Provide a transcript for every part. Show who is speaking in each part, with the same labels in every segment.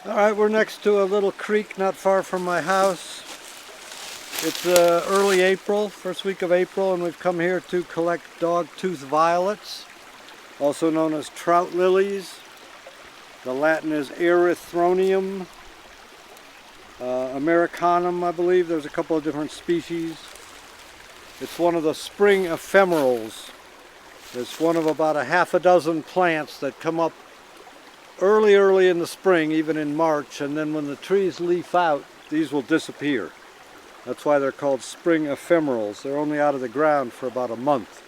Speaker 1: Alright, we're next to a little creek not far from my house. It's early April, first week of April, and we've come here to collect dogtooth violets, also known as trout lilies. The Latin is erythronium americanum, I believe. There's a couple of different species. It's one of the spring ephemerals. It's one of about a half a dozen plants that come up early in the spring, even in March, and then when the trees leaf out, these will disappear. That's why they're called spring ephemerals. They're only out of the ground for about a month.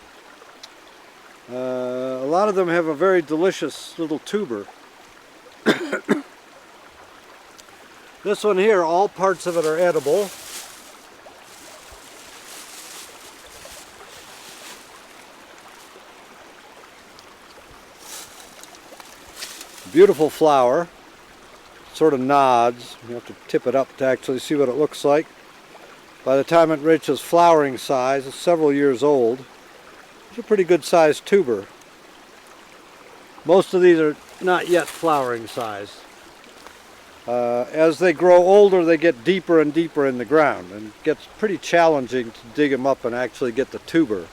Speaker 1: A lot of them have a very delicious little tuber. This one here, all parts of it are edible. Beautiful flower, sort of nods. You have to tip it up to actually see what it looks like. By the time it reaches flowering size, it's several years old. It's a pretty good sized tuber. Most of these are not yet flowering size. As they grow older, they get deeper and deeper in the ground, and it gets pretty challenging to dig them up and actually get the tuber,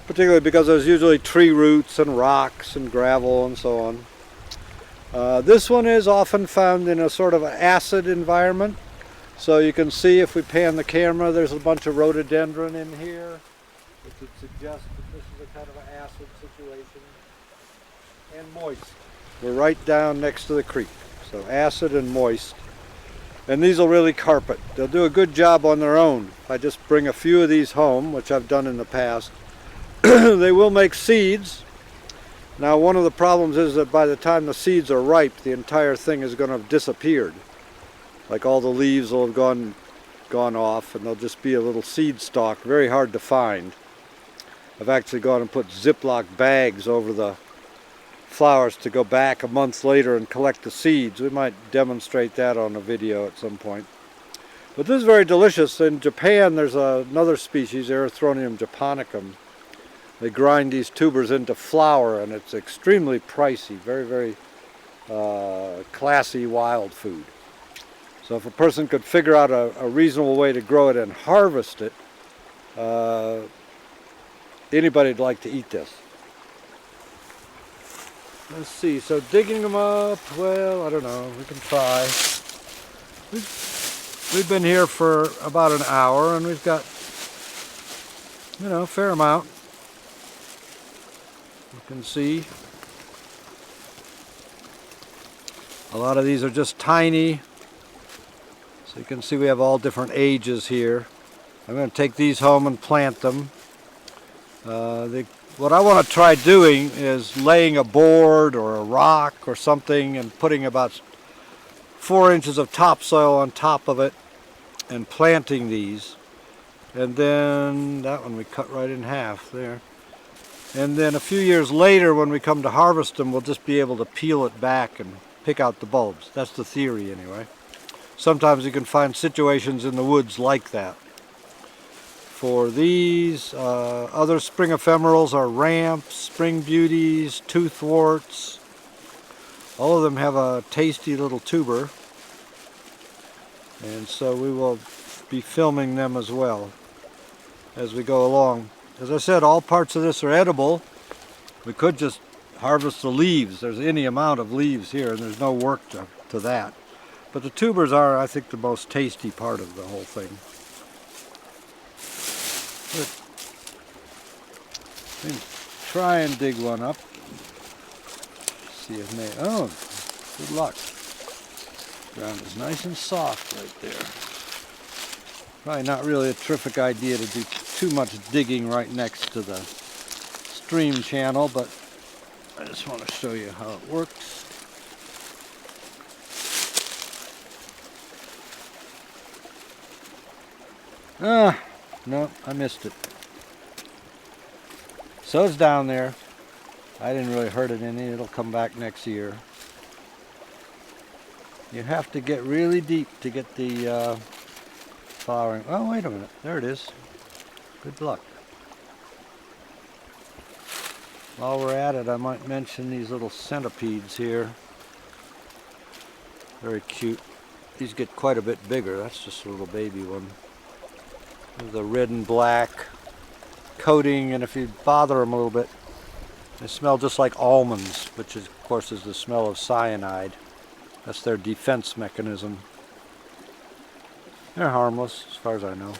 Speaker 1: particularly because there's usually tree roots and rocks and gravel and so on. This one is often found in a sort of acid environment. So you can see if we pan the camera, there's a bunch of rhododendron in here, which would suggest that this is a kind of an acid situation. And moist. We're right down next to the creek. So acid and moist. And these will really carpet. They'll do a good job on their own. If I just bring a few of these home, which I've done in the past, they will make seeds. Now, one of the problems is that by the time the seeds are ripe, the entire thing is going to have disappeared. Like all the leaves will have gone off, and there'll just be a little seed stalk, very hard to find. I've actually gone and put Ziploc bags over the flowers to go back a month later and collect the seeds. We might demonstrate that on a video at some point. But this is very delicious. In Japan, there's another species, Erythronium japonicum. They grind these tubers into flour, and it's extremely pricey, very classy wild food. So if a person could figure out a reasonable way to grow it and harvest it, anybody'd like to eat this. Let's see, so digging them up, well, I don't know, we can try. We've been here for about an hour, and we've got, a fair amount. You can see a lot of these are just tiny, so you can see we have all different ages here. I'm going to take these home and plant them. What I want to try doing is laying a board or a rock or something and putting about 4 inches of topsoil on top of it and planting these. And then that one we cut right in half there. And then a few years later, when we come to harvest them, we'll just be able to peel it back and pick out the bulbs. That's the theory anyway. Sometimes you can find situations in the woods like that. For these, other spring ephemerals are ramps, spring beauties, toothworts. All of them have a tasty little tuber. And so we will be filming them as well as we go along. As I said, all parts of this are edible. We could just harvest the leaves. There's any amount of leaves here, and there's no work to that. But the tubers are, I think, the most tasty part of the whole thing. Let me try and dig one up. See if oh, good luck. Ground is nice and soft right there. Probably not really a terrific idea to do too much digging right next to the stream channel, but I just want to show you how it works. No, I missed it. So it's down there. I didn't really hurt it any. It'll come back next year. You have to get really deep to get the flowering. Oh, wait a minute. There it is. Good luck. While we're at it, I might mention these little centipedes here. Very cute. These get quite a bit bigger. That's just a little baby one. There's the red and black coating, and if you bother them a little bit, they smell just like almonds, which is, of course, is the smell of cyanide. That's their defense mechanism. They're harmless, as far as I know.